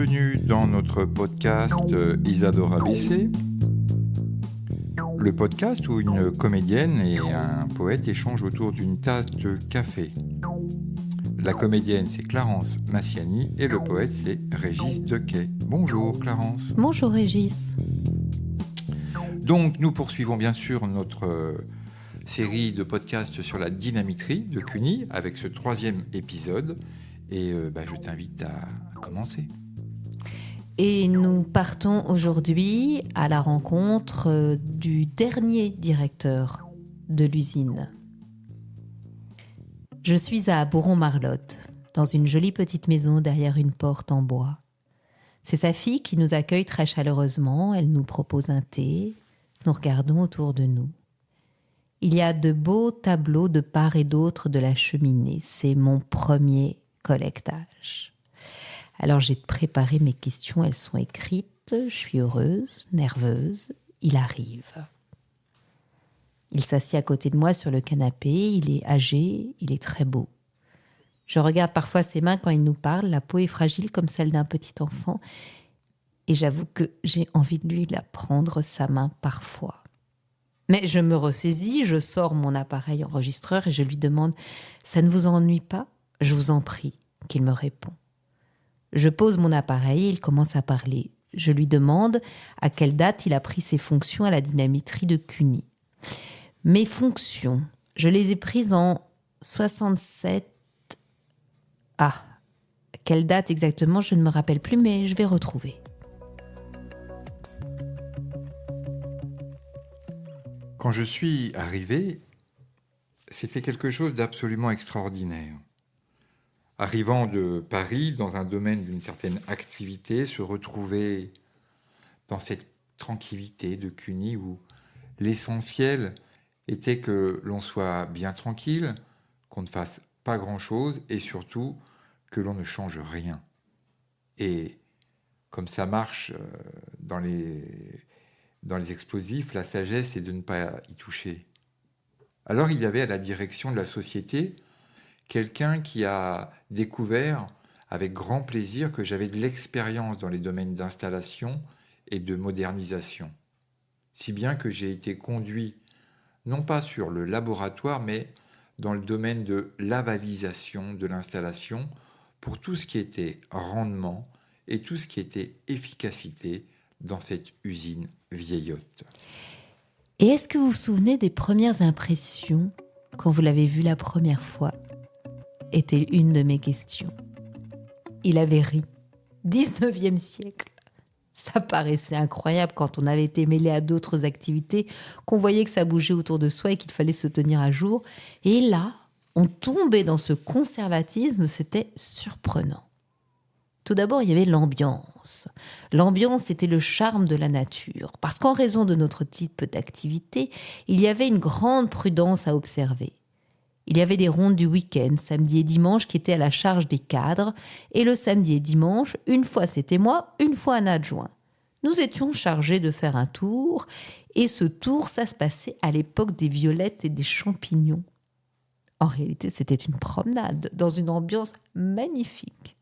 bienvenue dans notre podcast Isadora BC. Le podcast où une comédienne et un poète échangent autour d'une tasse de café. La comédienne, c'est Clarence Massiani et le poète, c'est Régis Dequet. Bonjour Clarence. Bonjour Régis. Donc nous poursuivons bien sûr notre série de podcasts sur la dynamitrie de Cuny avec ce 3e épisode. Et je t'invite à commencer. Et nous partons aujourd'hui à la rencontre du dernier directeur de l'usine. Je suis à Bourron-Marlotte, dans une jolie petite maison derrière une porte en bois. C'est sa fille qui nous accueille très chaleureusement. Elle nous propose un thé. Nous regardons autour de nous. Il y a de beaux tableaux de part et d'autre de la cheminée. C'est mon premier collectage. Alors j'ai préparé mes questions, elles sont écrites. Je suis heureuse, nerveuse. Il arrive. Il s'assied à côté de moi sur le canapé. Il est âgé, il est très beau. Je regarde parfois ses mains quand il nous parle. La peau est fragile comme celle d'un petit enfant. Et j'avoue que j'ai envie de lui la prendre, sa main, parfois. Mais je me ressaisis, je sors mon appareil enregistreur et je lui demande « Ça ne vous ennuie pas ?» Je vous en prie, qu'il me répond. Je pose mon appareil et il commence à parler. Je lui demande à quelle date il a pris ses fonctions à la dynamitrie de Cuny. Mes fonctions, je les ai prises en 67. Ah, quelle date exactement, je ne me rappelle plus, mais je vais retrouver. Quand je suis arrivé, c'était quelque chose d'absolument extraordinaire. Arrivant de Paris, dans un domaine d'une certaine activité, se retrouver dans cette tranquillité de Cuny où l'essentiel était que l'on soit bien tranquille, qu'on ne fasse pas grand-chose et surtout que l'on ne change rien. Et comme ça marche dans les explosifs, la sagesse est de ne pas y toucher. Alors il y avait à la direction de la société quelqu'un qui a découvert avec grand plaisir que j'avais de l'expérience dans les domaines d'installation et de modernisation. Si bien que j'ai été conduit, non pas sur le laboratoire, mais dans le domaine de l'avalisation de l'installation pour tout ce qui était rendement et tout ce qui était efficacité dans cette usine vieillotte. Et est-ce que vous vous souvenez des premières impressions quand vous l'avez vu la première fois ? Était une de mes questions. Il avait ri. 19e siècle. Ça paraissait incroyable quand on avait été mêlé à d'autres activités, qu'on voyait que ça bougeait autour de soi et qu'il fallait se tenir à jour. Et là, on tombait dans ce conservatisme, c'était surprenant. Tout d'abord, il y avait l'ambiance. L'ambiance était le charme de la nature. Parce qu'en raison de notre type d'activité, il y avait une grande prudence à observer. Il y avait des rondes du week-end, samedi et dimanche, qui étaient à la charge des cadres. Et le samedi et dimanche, une fois c'était moi, une fois un adjoint. Nous étions chargés de faire un tour. Et ce tour, ça se passait à l'époque des violettes et des champignons. En réalité, c'était une promenade dans une ambiance magnifique.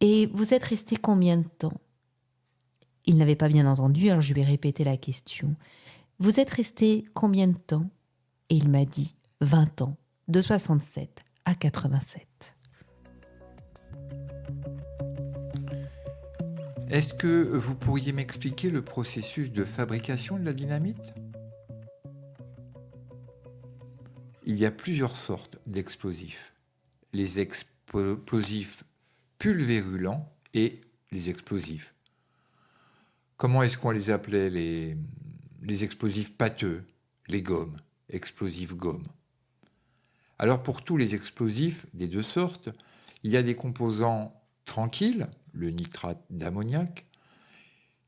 Et vous êtes resté combien de temps ? Il n'avait pas bien entendu, alors je lui ai répété la question. Vous êtes resté combien de temps ? Et il m'a dit 20 ans, de 67 à 87. Est-ce que vous pourriez m'expliquer le processus de fabrication de la dynamite ? Il y a plusieurs sortes d'explosifs. Les explosifs pulvérulents et les explosifs. Comment est-ce qu'on les appelait les explosifs pâteux, les gommes, explosifs gommes. Alors pour tous les explosifs des deux sortes, il y a des composants tranquilles, le nitrate d'ammoniac,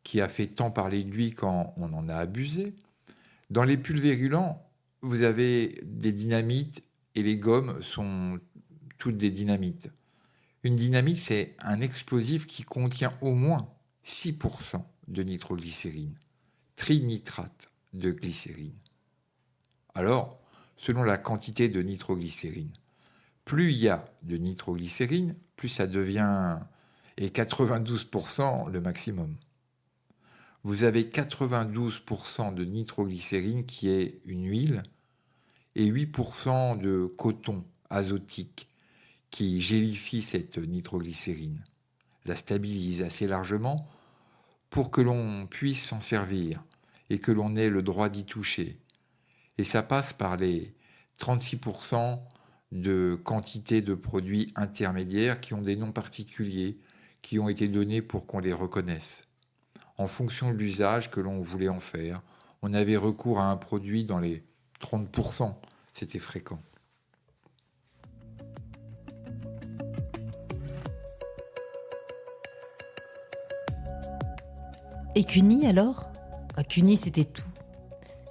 qui a fait tant parler de lui quand on en a abusé. Dans les pulvérulents, vous avez des dynamites et les gommes sont toutes des dynamites. Une dynamite, c'est un explosif qui contient au moins 6% de nitroglycérine, trinitrate de glycérine. Alors, selon la quantité de nitroglycérine, plus il y a de nitroglycérine, plus ça devient et 92% le maximum. Vous avez 92% de nitroglycérine qui est une huile et 8% de coton azotique qui gélifie cette nitroglycérine, la stabilise assez largement pour que l'on puisse s'en servir et que l'on ait le droit d'y toucher. Et ça passe par les 36% de quantité de produits intermédiaires qui ont des noms particuliers, qui ont été donnés pour qu'on les reconnaisse. En fonction de l'usage que l'on voulait en faire, on avait recours à un produit dans les 30%, c'était fréquent. Et Cuny alors ? Cuny, c'était tout.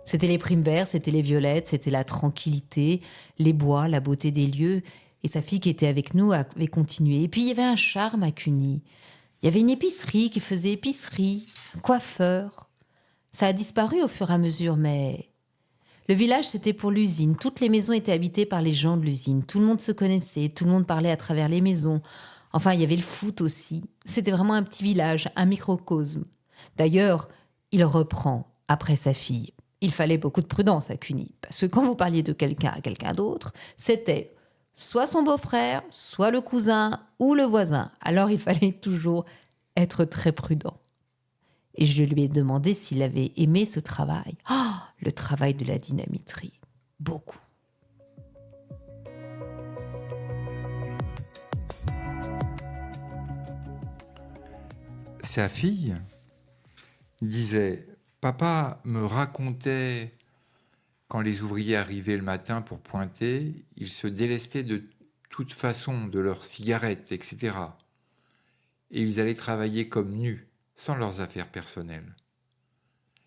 C'était les primes verts, c'était les violettes, c'était la tranquillité, les bois, la beauté des lieux. Et sa fille qui était avec nous avait continué. Et puis il y avait un charme à Cuny. Il y avait une épicerie qui faisait épicerie, un coiffeur. Ça a disparu au fur et à mesure, mais... Le village, c'était pour l'usine. Toutes les maisons étaient habitées par les gens de l'usine. Tout le monde se connaissait, tout le monde parlait à travers les maisons. Enfin, il y avait le foot aussi. C'était vraiment un petit village, un microcosme. D'ailleurs, il reprend après sa fille. Il fallait beaucoup de prudence à Cuny, parce que quand vous parliez de quelqu'un à quelqu'un d'autre, c'était soit son beau-frère, soit le cousin ou le voisin. Alors il fallait toujours être très prudent. Et je lui ai demandé s'il avait aimé ce travail. Le travail de la dynamiterie. Beaucoup. Sa fille disait « Papa me racontait, quand les ouvriers arrivaient le matin pour pointer, ils se délestaient de toute façon de leurs cigarettes, etc. Et ils allaient travailler comme nus, sans leurs affaires personnelles.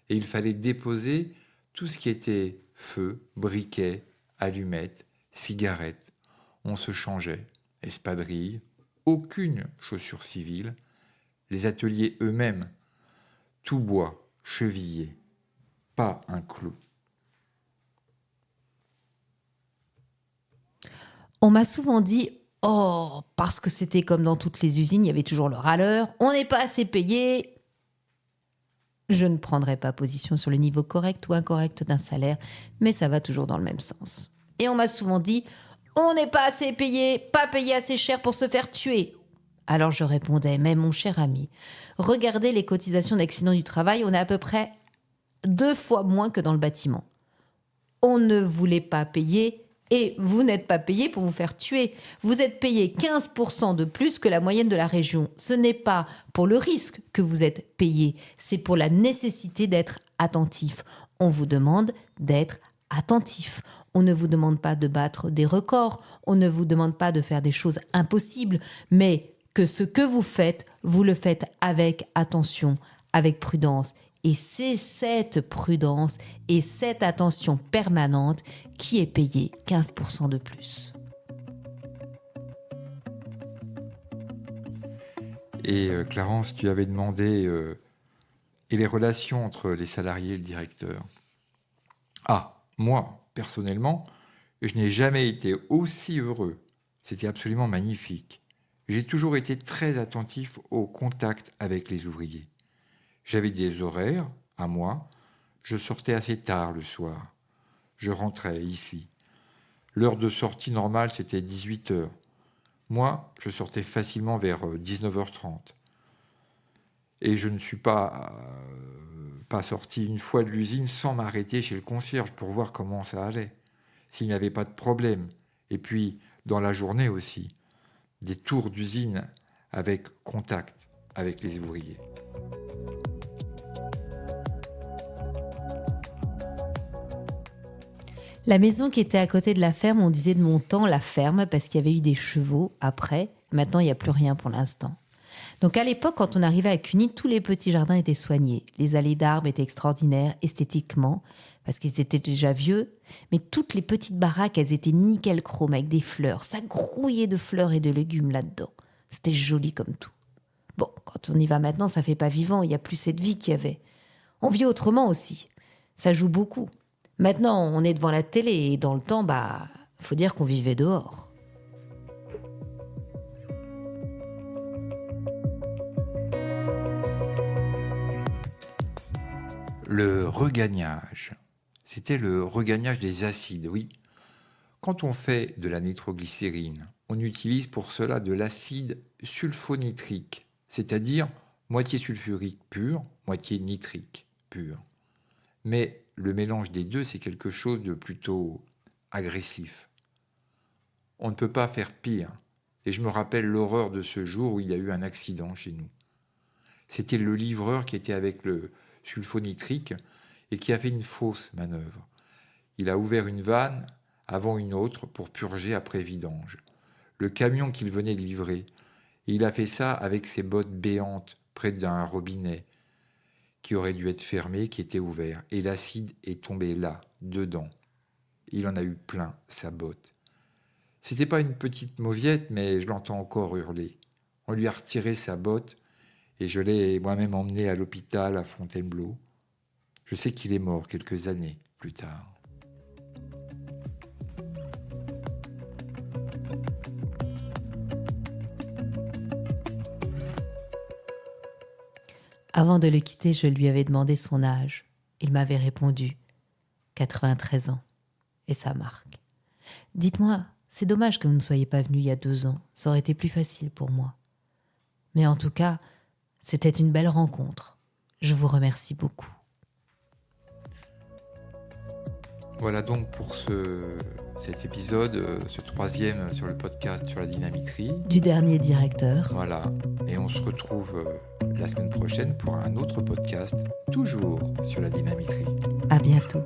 Et il fallait déposer tout ce qui était feu, briquet, allumettes, cigarettes. On se changeait, espadrilles, aucune chaussure civile, les ateliers eux-mêmes, tout bois, chevillé, pas un clou. » On m'a souvent dit « Oh, parce que c'était comme dans toutes les usines, il y avait toujours le râleur, on n'est pas assez payé. » Je ne prendrai pas position sur le niveau correct ou incorrect d'un salaire, mais ça va toujours dans le même sens. Et on m'a souvent dit « On n'est pas assez payé, pas payé assez cher pour se faire tuer. » Alors je répondais « Mais mon cher ami, regardez les cotisations d'accident du travail, on est à peu près 2 fois moins que dans le bâtiment. On ne voulait pas payer et vous n'êtes pas payé pour vous faire tuer. Vous êtes payé 15% de plus que la moyenne de la région. Ce n'est pas pour le risque que vous êtes payé, c'est pour la nécessité d'être attentif. On vous demande d'être attentif. On ne vous demande pas de battre des records, on ne vous demande pas de faire des choses impossibles, mais que ce que vous le faites avec attention, avec prudence. Et c'est cette prudence et cette attention permanente qui est payée 15% de plus. Et Clarence, tu avais demandé et les relations entre les salariés et le directeur. Moi, personnellement, je n'ai jamais été aussi heureux. C'était absolument magnifique. J'ai toujours été très attentif au contact avec les ouvriers. J'avais des horaires à moi. Je sortais assez tard le soir. Je rentrais ici. L'heure de sortie normale, c'était 18h. Moi, je sortais facilement vers 19h30. Et je ne suis pas sorti une fois de l'usine sans m'arrêter chez le concierge pour voir comment ça allait, s'il n'y avait pas de problème. Et puis, dans la journée aussi, des tours d'usine avec contact avec les ouvriers. La maison qui était à côté de la ferme, on disait de mon temps la ferme parce qu'il y avait eu des chevaux après. Maintenant, il n'y a plus rien pour l'instant. Donc à l'époque, quand on arrivait à Cuny, tous les petits jardins étaient soignés. Les allées d'arbres étaient extraordinaires esthétiquement parce qu'ils étaient déjà vieux. Mais toutes les petites baraques, elles étaient nickel chrome avec des fleurs. Ça grouillait de fleurs et de légumes là-dedans. C'était joli comme tout. Bon, quand on y va maintenant, ça fait pas vivant. Il n'y a plus cette vie qu'il y avait. On vit autrement aussi. Ça joue beaucoup. Maintenant, on est devant la télé et dans le temps, faut dire qu'on vivait dehors. le regagnage. C'était le regagnage des acides, oui. Quand on fait de la nitroglycérine, on utilise pour cela de l'acide sulfonitrique, c'est-à-dire moitié sulfurique pur, moitié nitrique pur. Mais le mélange des deux, c'est quelque chose de plutôt agressif. On ne peut pas faire pire. Et je me rappelle l'horreur de ce jour où il y a eu un accident chez nous. C'était le livreur qui était avec le sulfonitrique et qui a fait une fausse manœuvre. Il a ouvert une vanne avant une autre pour purger après vidange. Le camion qu'il venait de livrer, et il a fait ça avec ses bottes béantes près d'un robinet qui aurait dû être fermé, qui était ouvert. Et l'acide est tombé là, dedans. Il en a eu plein sa botte. C'était pas une petite mauviette, mais je l'entends encore hurler. On lui a retiré sa botte et je l'ai moi-même emmené à l'hôpital à Fontainebleau. Je sais qu'il est mort quelques années plus tard. Avant de le quitter, je lui avais demandé son âge. Il m'avait répondu 93 ans. Et ça marque. Dites-moi, c'est dommage que vous ne soyez pas venu il y a 2 ans. Ça aurait été plus facile pour moi. Mais en tout cas, c'était une belle rencontre. Je vous remercie beaucoup. Voilà donc pour cet épisode, ce 3e sur le podcast sur la dynamitrie. Du dernier directeur. Voilà, et on se retrouve la semaine prochaine pour un autre podcast, toujours sur la dynamitrie. À bientôt.